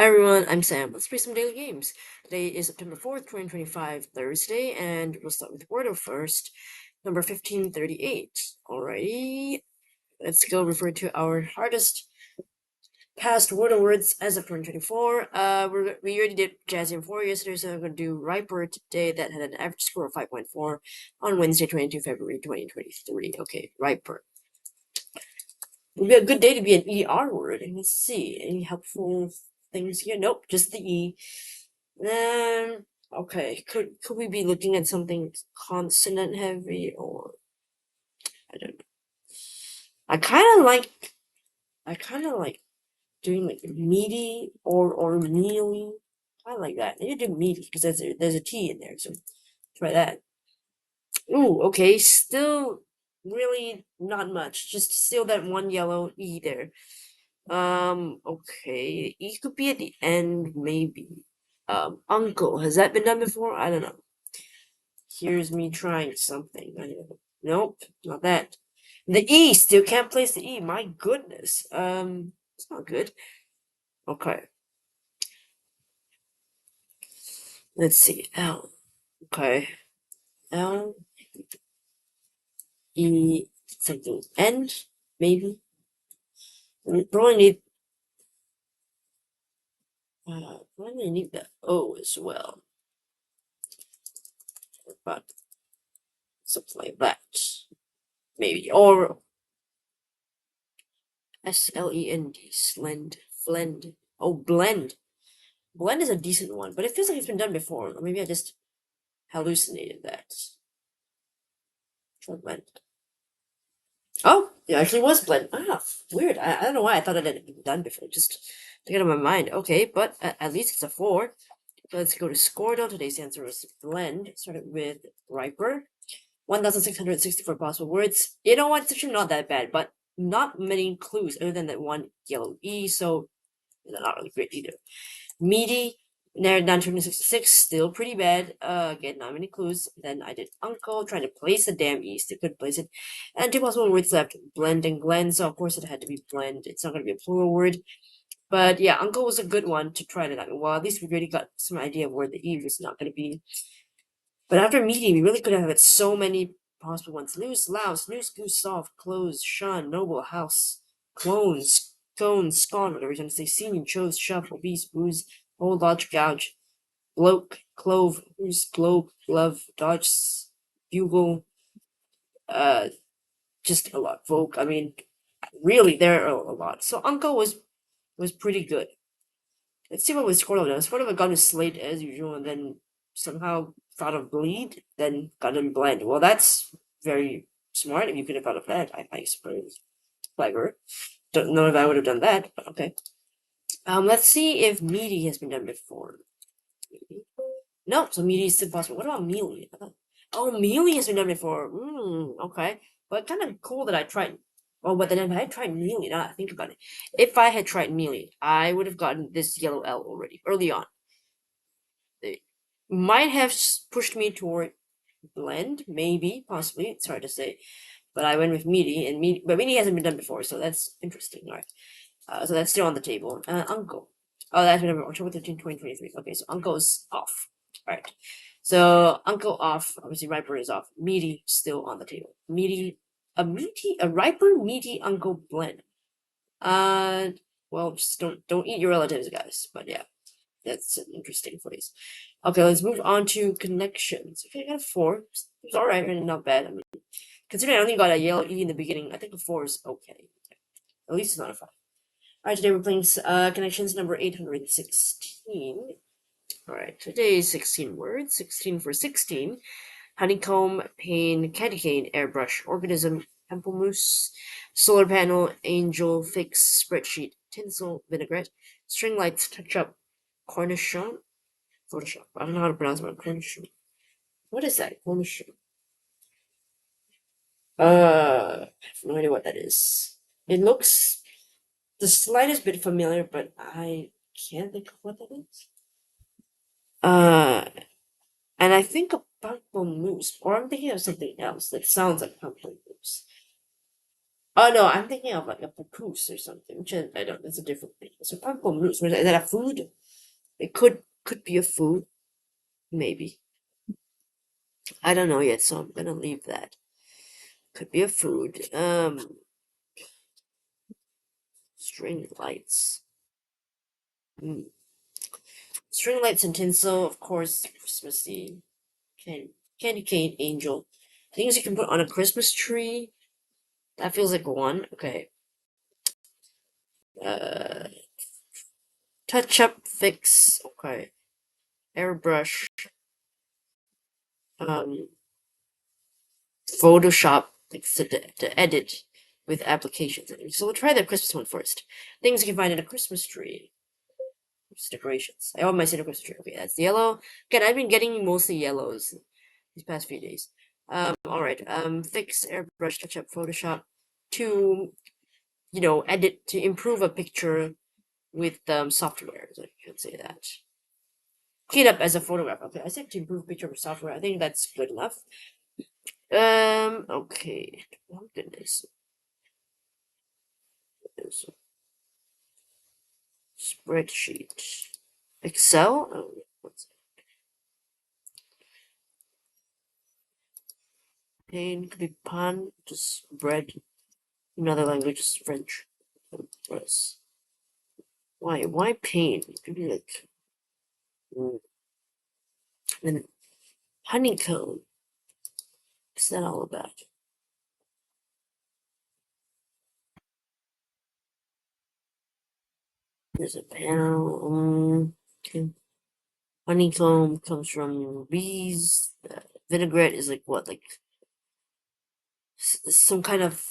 Hi everyone, I'm Sam. Let's play some daily games. Today is September 4th, 2025, Thursday, and we'll start with Wordle first. Number 1538. Alrighty, let's go refer to our hardest past Wordle words as of 2024. We already did Jazzy 4 yesterday, so I'm going to do Riper today that had an average score of 5.4 on Wednesday, 22 February 2023. Okay, Riper. Would be a good day to be an ER word. Let's see. Any helpful things here? Nope, just the E. Okay. Could we be looking at something consonant heavy or I don't know. I kinda like doing like meaty or mealy. I like that. Maybe do meaty because there's a T in there, so try that. Ooh, okay. Still really not much. Just still that one yellow E there. Okay. E could be at the end, maybe. Uncle. Has that been done before? I don't know. Here's me trying something. I don't know. Nope, not that. The E still can't place the E. My goodness. It's not good. Okay. Let's see. L. Okay. L E something N maybe. We probably need the O as well. But something like that. Maybe. Or SLEND. Slend. Flend. Oh, blend. Blend is a decent one, but it feels like it's been done before. Or maybe I just hallucinated that. Try blend. Oh, it actually was blend. Ah, weird. I don't know why I thought it had been done before. Just took it out of my mind. Okay, but at least it's a 4. So let's go to Squirtle. Today's answer was blend. Started with Riper. 1,664 possible words. You know what? It's actually not that bad, but not many clues other than that one yellow E, so not really great either. Meaty, narrowed down to 266, still pretty bad. Again, not many clues. Then I did uncle, trying to place the damn E, still couldn't place it. And 2 possible words left, blend and blend, so of course it had to be blend. It's not going to be a plural word. But yeah, uncle was a good one to try it out. Well, at least we already got some idea of where the E was not going to be. But after meeting, we really could have had so many possible ones. Loose, louse, loose, goose, soft, close, shun, noble, house, clones, cone, scone, whatever you're trying to say, scene, chose, shove, obese, booze, old lodge, gouge, bloke, clove, who's, globe, glove, dodge, bugle, uh, just a lot. Vogue, I mean, really, there are a lot. So uncle was pretty good. Let's see what we scored on this. Sort of a gun is slate as usual, and then somehow thought of bleed, then got in blend. Well, that's very smart if you could have thought of that, I suppose. Clever. Don't know if I would have done that, but okay. Let's see if meaty has been done before. No, so meaty is still possible. What about mealy? Oh, mealy has been done before. Okay. But kind of cool that I tried. Oh, but then if I had tried mealy, now I think about it. If I had tried mealy, I would have gotten this yellow L already, early on. It might have pushed me toward blend, maybe, possibly. It's hard to say. But I went with meaty, and but meaty hasn't been done before, so that's interesting. All right. So that's still on the table. Uncle. Oh, that's been October 13, 2023. Okay, so Uncle is off. All right. So Uncle off. Obviously, Riper is off. Meaty still on the table. A Riper meaty Uncle blend. Uh, well, just don't eat your relatives, guys. But yeah, that's an interesting phrase. Okay, let's move on to connections. Okay, I got a 4. It's alright, and not bad. I mean, considering I only got a yellow E in the beginning, I think a 4 is okay. At least it's not a 5. Alright, today we're playing connections number 816. Alright, today is 16 words. 16 for 16. Honeycomb, pane, candy cane, airbrush, organism, pamplemousse, solar panel, angel, fix, spreadsheet, tinsel, vinaigrette, string lights, touch up, cornichon, Photoshop. I don't know how to pronounce it. Cornichon. What is that? Cornichon. I have no idea what that is. It looks the slightest bit familiar, but I can't think of what that is. Uh, and I think of pamplemousse, or I'm thinking of something else that sounds like pamplemousse. Oh no, I'm thinking of like a papoose or something, which I don't. That's a different thing. So pamplemousse, is that a food? It could be a food, maybe. I don't know yet, so I'm gonna leave that. Could be a food. String lights. Mm. String lights and tinsel, of course. Christmassy. Candy cane angel. Things you can put on a Christmas tree. That feels like one. Okay. Uh, touch up fix. Okay. Airbrush. Um, Photoshop like to edit with applications. So we'll try the Christmas one first. Things you can find in a Christmas tree. Just decorations. I almost said a Christmas tree. Okay, that's the yellow. Again, I've been getting mostly yellows these past few days. All right. Fix, airbrush, touch up, Photoshop to edit to improve a picture with software. So you can say that. Clean up as a photograph. Okay, I said to improve picture with software. I think that's good enough. Okay. Oh goodness. There's a spreadsheet. Excel? Oh, what's pain? Could be pan, just bread. Another language is French. Yes. Why? Why pain? It could be like and honeycomb. What's that all about? There's a panel. Okay. Honeycomb comes from bees. Vinaigrette is like what? Like some kind of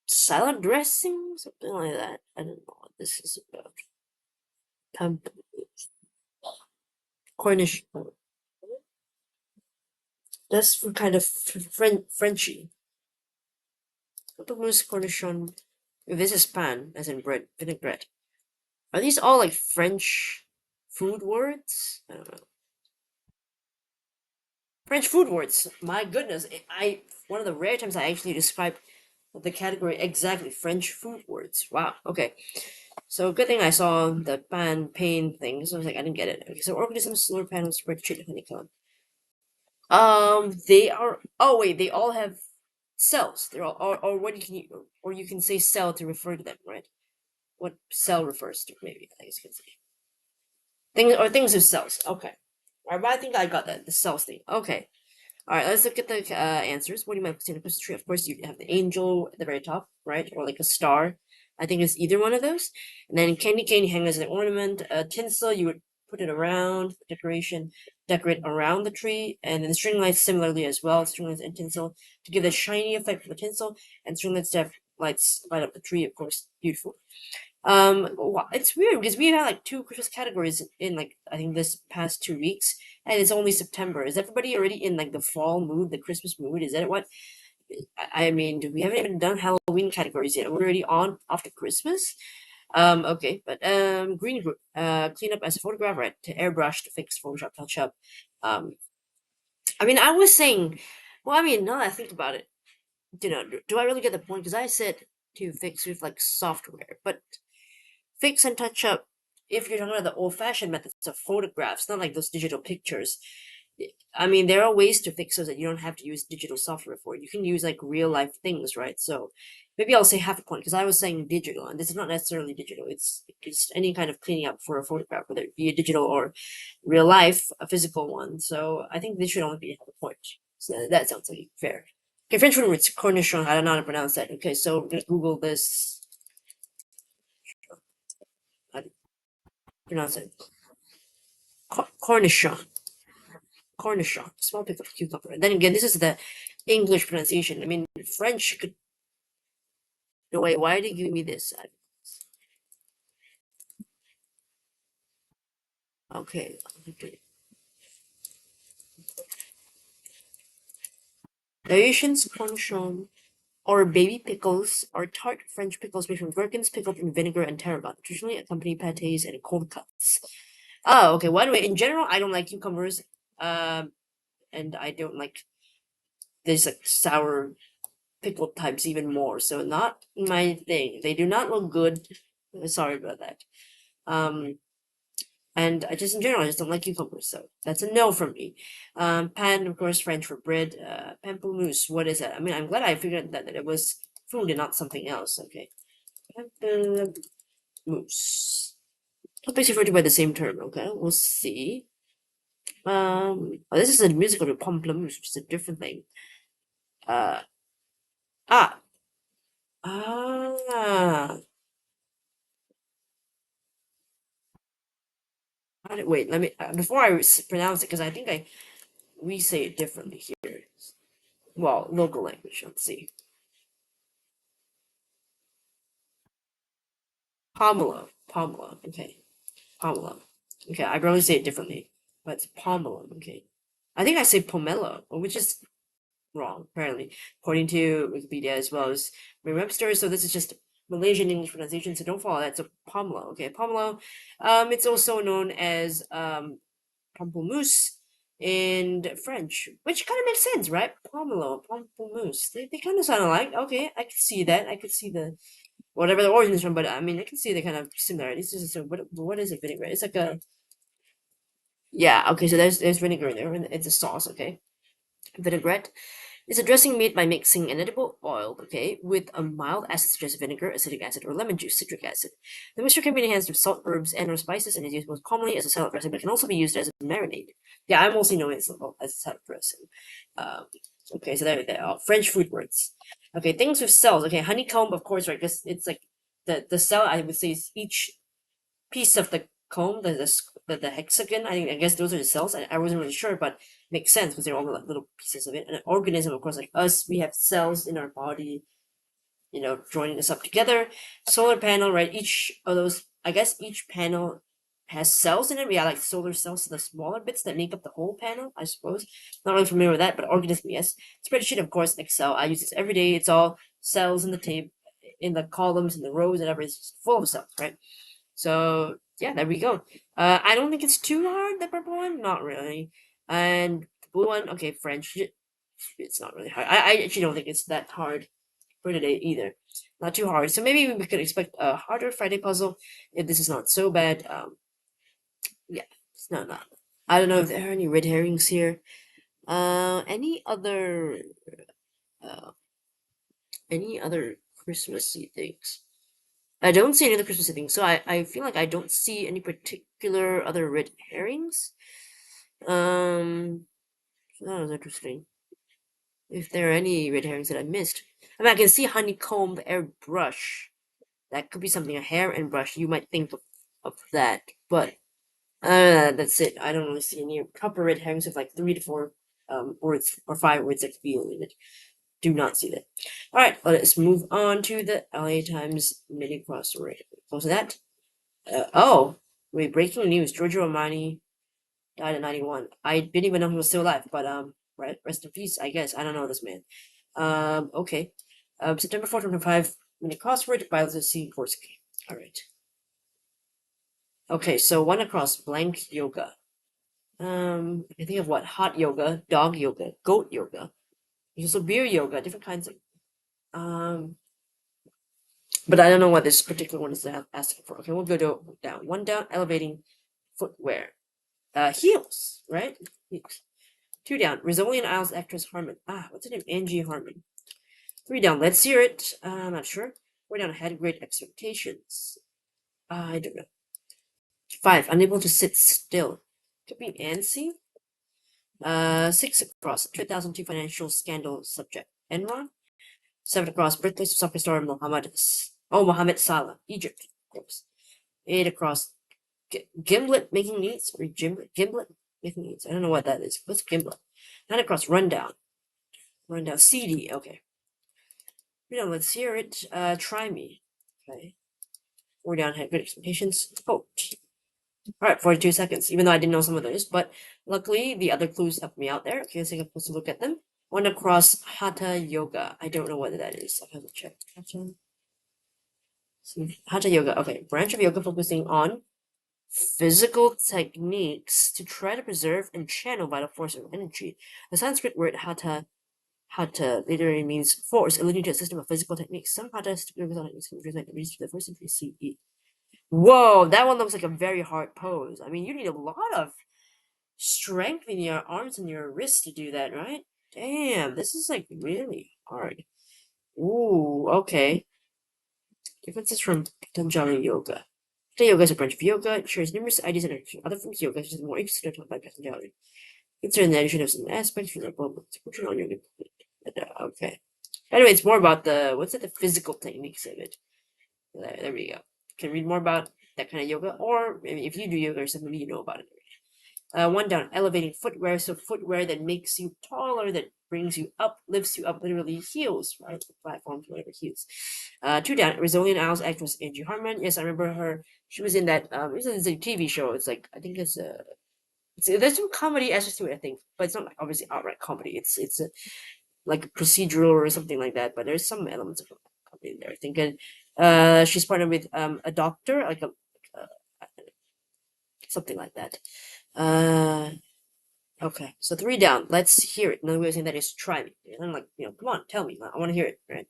salad dressing, something like that. I don't know what this is about. Pump Cornish. That's for kind of Frenchy. Pamplemousse cornichon. This is pan, as in bread. Vinaigrette. Are these all like French food words? I don't know. French food words. My goodness, I one of the rare times I actually describe the category exactly. French food words. Wow. Okay. So good thing I saw the pan pain thing. So I was like, I didn't get it. Okay. So organisms, solar panels, spreadsheet, honeycomb. They are. Oh wait, they all have cells. They're all, or what you can, or you can say cell to refer to them, right? What cell refers to? Maybe I guess you can say things with cells. Okay. All right, but I think I got that. The cells thing. Okay. All right, let's look at the answers. What do you might see in a Christmas tree? Of course, you have the angel at the very top, right? Or like a star. I think it's either one of those. And then candy cane you hang as an ornament. Tinsel, you would put it around decoration, decorate around the tree. And then string lights similarly as well. String lights and tinsel to give the shiny effect for the tinsel. And string lights to have lights light up the tree, of course. Beautiful. It's weird because we've had like two Christmas categories in like I think this past 2 weeks, and it's only September. Is everybody already in like the fall mood, the Christmas mood? Is that what? I mean, we haven't even done Halloween categories yet. We're already on after Christmas. Okay, but green group, clean up as a photograph, right? To airbrush, to fix, Photoshop, touch up. Um, I mean, I was saying, well, I mean, now that I think about it, do I really get the point? Because I said to fix with like software, but fix and touch up if you're talking about the old fashioned methods of photographs, not like those digital pictures. I mean, there are ways to fix those that you don't have to use digital software for. You can use like real life things, right? So maybe I'll say half a point because I was saying digital, and this is not necessarily digital. It's any kind of cleaning up for a photograph, whether it be a digital or real life, a physical one. So I think this should only be half a point. So that sounds like fair. Okay, French word it's cornichon. I don't know how to pronounce that. Okay, so just Google this. How do you pronounce it? Cornichon. Cornichon. Small pick of cucumber. And then again, this is the English pronunciation. I mean, French could. No, wait, why did you give me this? Okay. Laotians, cornichon, or baby pickles, are tart French pickles made from gherkins pickled in vinegar and tarragon, traditionally accompany pâtés and cold cuts. Oh, okay. Well, anyway, in general, I don't like cucumbers. And I don't like this like sour pickle types even more. So not my thing. They do not look good. Sorry about that. And I just in general I just don't like cucumbers, so that's a no from me. Pan, of course, French for bread. Pamplemousse, what is that? I mean, I'm glad I figured that it was food and not something else. Okay, pamplemousse. Not basically referred to by the same term. Okay, we'll see. This is a musical to pamplemousse, which is a different thing. Uh, ah, ah. Wait, let me before I pronounce it because I think we say it differently here. Well, local language. Let's see. Pomelo. Pomelo. Okay. Pomelo. Okay, I probably say it differently, but it's pomelo. Okay. I think I say pomelo, which is wrong, apparently, according to Wikipedia as well as Merriam-Webster. So this is just Malaysian English pronunciation, so don't follow that. So pomelo. Okay, pomelo. It's also known as pamplemousse in French, which kind of makes sense, right? Pomelo, pamplemousse. They kind of sound alike. Okay, I could see that. I could see the whatever the origin is from, but I mean, I can see the kind of similarities. So what is it vinaigrette? It's like a yeah. Okay, so there's vinegar in there, and it's a sauce. Okay, vinaigrette. It's a dressing made by mixing an edible oil, okay, with a mild acid such as vinegar, acetic acid, or lemon juice, citric acid. The mixture can be enhanced with salt, herbs, and/or spices, and is used most commonly as a salad dressing, but can also be used as a marinade. Yeah, I mostly know it as a salad dressing. Um, okay, so there they are. French food words. Okay, things with cells. Okay, honeycomb, of course, right? Because it's like the cell. I would say is each piece of the comb, the hexagon. I guess those are the cells. I wasn't really sure, but makes sense because they're all like little pieces of it. And an organism, of course, like us, we have cells in our body, joining us up together. Solar panel, right? Each of those, I guess, each panel has cells in it. Yeah, like solar cells, the smaller bits that make up the whole panel, I suppose. Not really familiar with that, but organism, yes. Spreadsheet, of course, Excel. I use this every day. It's all cells in the table, in the columns, in the rows, and everything. It's full of cells, right? So yeah, there we go. I don't think it's too hard. The purple one, not really, and the blue one, okay, French. It's not really hard. I actually don't think it's that hard for today either. Not too hard. So maybe we could expect a harder Friday puzzle if this is not so bad. Yeah, it's not. I don't know if there are any red herrings here. Any other uh any other Christmassy things? I don't see any other Christmassy things, so I feel like I don't see any particular other red herrings. So that was interesting. If there are any red herrings that I missed. I mean, I can see honeycomb airbrush. That could be something, a hair and brush. You might think of that, but that's it. I don't really see any proper red herrings with like 3 to 4 words or 5 words that could be in it. Do not see that. All right, let's move on to the LA Times mini crossword. Close to that. Oh, wait! Breaking news: Giorgio Armani died at 91. I didn't even know he was still alive, but right, rest in peace. I guess I don't know this man. Okay. September 4th, 2025. Mini crossword by C. Korsky. All right. Okay, so one across blank yoga. I think of what? Hot yoga, dog yoga, goat yoga. There's also beer yoga, different kinds of. Um, but I don't know what this particular one is asking for. Okay, we'll go down. One down, elevating footwear. Heels, right? Heels. 2 down, Brazilian Isles actress Harmon. What's her name? Angie Harmon. 3 down, let's hear it. I'm not sure. 4 down, had great expectations. I don't know. 5, unable to sit still. Could be antsy. 6 across, 2002 financial scandal subject. Enron. 7 across, birthplace of soccer star Mohamed Salah, Egypt, of course. 8 across, Gimlet making needs, or Gimlet making needs. I don't know what that is. What's Gimlet? 9 across, rundown. Rundown, CD, okay. Let's hear it. Try me. Okay. 4 down, had good expectations. Quote. Alright, 42 seconds, even though I didn't know some of those, but luckily the other clues helped me out there. Okay, let's take a closer look at them. 1 across, Hatha Yoga. I don't know what that is. I'll have to check. Hatha Yoga, okay. Branch of yoga focusing on physical techniques to try to preserve and channel vital force of energy. The Sanskrit word Hatha Hatha literally means force, alluding to a system of physical techniques. Some Hatha techniques can translate the to the first century CE. Whoa, that one looks like a very hard pose. I mean, you need a lot of strength in your arms and your wrists to do that, right? Damn, this is like really hard. Ooh, okay. Differences from Patanjali Yoga. Hatha Yoga is a branch of yoga. It shares numerous ideas and other forms of yoga, such as the more interested taught by Patanjali. Considering the addition of some aspects from the global on yoga. Okay. Anyway, it's more about the what's it? The physical techniques of it. There we go. Can read more about that kind of yoga, or maybe if you do yoga or something, you know about it. One down, elevating footwear. So footwear that makes you taller, that brings you up, lifts you up, literally heals, right? Platforms, whatever heals. Two down, resilient Owls actress Angie Harmon. Yes, I remember her. She was in that. It's a TV show. It's like I think there's some comedy aspects to it, I think, but it's not like obviously outright comedy. It's a like procedural or something like that, but there's some elements of comedy in there. I think, and she's partnered with a doctor, like a something like that. Okay, so three down. Let's hear it. Another way of saying that is try me. And I'm like, come on, tell me. I want to hear it, right?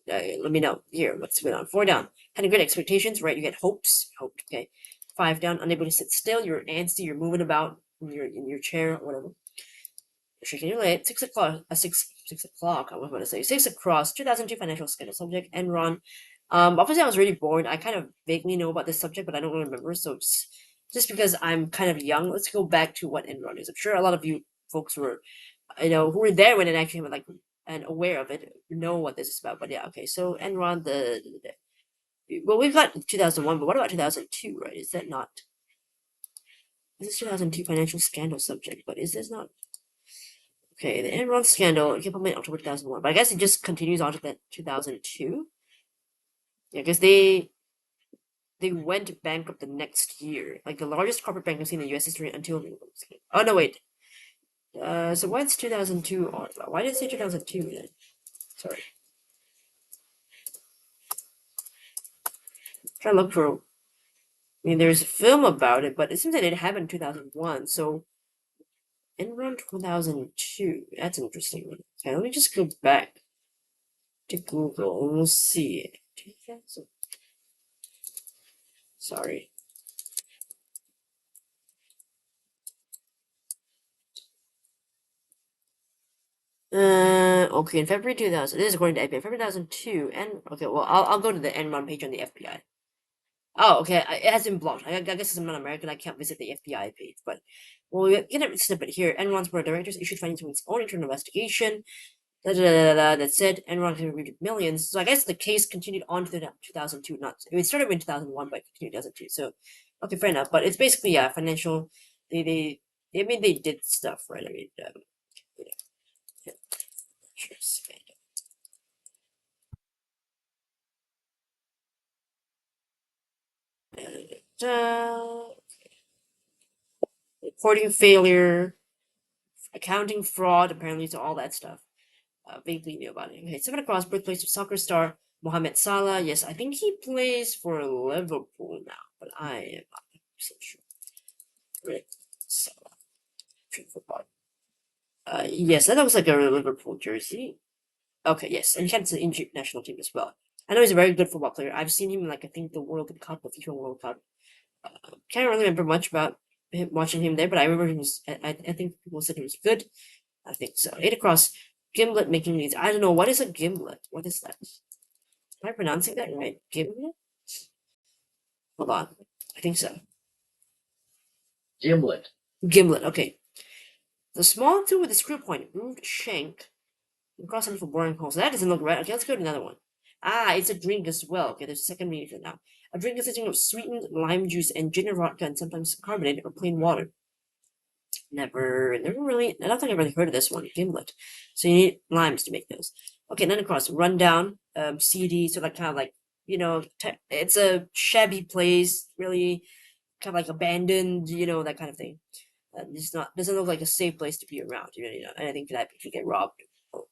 Let me know. Here, what's going on? Four down. Having great expectations, right? You get hopes. Hoped. Okay. Five down. Unable to sit still. You're antsy. You're moving about in your chair, or whatever. Shaking your leg. 6 o'clock. Six o'clock. I was going to say 6 across. 2002 financial schedule subject. Enron. Obviously, I was really bored. I kind of vaguely know about this subject, but I don't remember. So just because I'm kind of young, let's go back to what Enron is. I'm sure a lot of you folks were, who were there when it actually like and aware of it, know what this is about. But yeah, okay. So Enron, well, we've got 2001, but what about 2002? Right? Is that not? This is 2002 financial scandal subject, but is this not? Okay, the Enron scandal came up in October 2001, but I guess it just continues on to that 2002. Yeah, because they went bankrupt the next year, like the largest corporate bankruptcy in the U.S. history until. Oh no, wait. So what's 2002 on? Why did it say 2002 then? Sorry. Trying to look for. I mean, there's a film about it, but it seems that it happened in 2001. So Enron 2002. That's an interesting one. Okay, let me just go back to Google and we'll see it. 2000. Sorry. Okay, in February 2000, this is according to FBI, February 2002, and, okay, well, I'll go to the Enron page on the FBI. Oh, okay, it has been blocked. I guess I'm not American, I can't visit the FBI page, but, well, we get a snippet here. Enron's board of directors issued findings from its own internal investigation, that said Enron contributed millions, so I guess the case continued on to the 2002, it started in 2001, but continued 2002, so, okay, fair enough, but it's basically, yeah, financial, I mean, they did stuff, right, I mean, yeah. Reporting failure, accounting fraud, apparently, so all that stuff. Vaguely knew about it. Okay, 7 across, birthplace of soccer star Mohamed Salah. Yes, I think he plays for Liverpool now, but I am not so sure. Right, Salah, football. Yes, that looks like a Liverpool jersey. Okay, yes, and he had an Egypt national team as well. I know he's a very good football player. I've seen him in, like, I think the World Cup, the FIFA World Cup. Can't really remember much about him, watching him there, but I remember he was. I think people said he was good. I think so. 8 across. Gimlet making these. I don't know. What is a gimlet? What is that? Am I pronouncing that right? Gimlet? Hold on. I think so. Gimlet. Gimlet. Okay. The small tool with the screw point, grooved shank, and cross for boring holes. That doesn't look right. Okay, let's go to another one. Ah, it's a drink as well. Okay, there's a second meaning for it now. A drink consisting of sweetened lime juice and ginger vodka and sometimes carbonated or plain water. Never really. I don't think I've really heard of this one. Gimlet. So you need limes to make those. Okay, none across. Rundown. CD. So like kind of like it's a shabby place. Really, kind of like abandoned. That kind of thing. It's not doesn't look like a safe place to be around. And I think that you could get robbed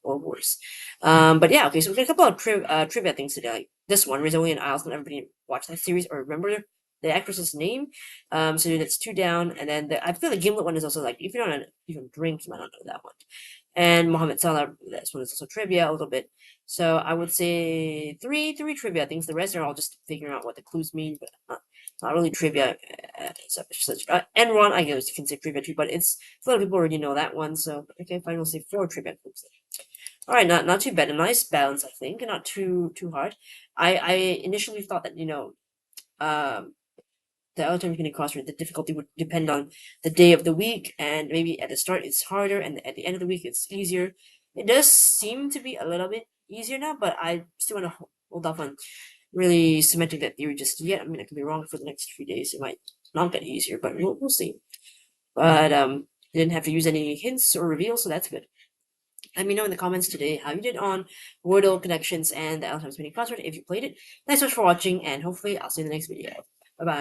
or worse. But yeah. Okay, so we got a couple of trivia things today. Like this one, Resilient Isles. Not everybody watched that series or remember the actress's name. So that's 2 down, and then I feel the Gimlet one is also like if you don't drink, you might not know that one. And Mohammed Salah, this one is also trivia a little bit. So I would say three trivia things. The rest are all just figuring out what the clues mean, but not really trivia. Such. Enron, I guess you can say trivia too, but it's a lot of people already know that one. So okay, fine, we'll say 4 trivia clues. All right, not too bad. A nice balance, I think, and not too hard. I initially thought that the alternating crossword, the difficulty would depend on the day of the week, and maybe at the start it's harder, and at the end of the week it's easier. It does seem to be a little bit easier now, but I still want to hold off on really cementing that theory just yet. I mean, I could be wrong for the next few days. It might not get easier, but we'll see. But didn't have to use any hints or reveals, so that's good. Let me know in the comments today how you did on Wordle connections and the Alzheimer's Mini Crossword if you played it. Thanks so much for watching, and hopefully I'll see you in the next video. Bye bye.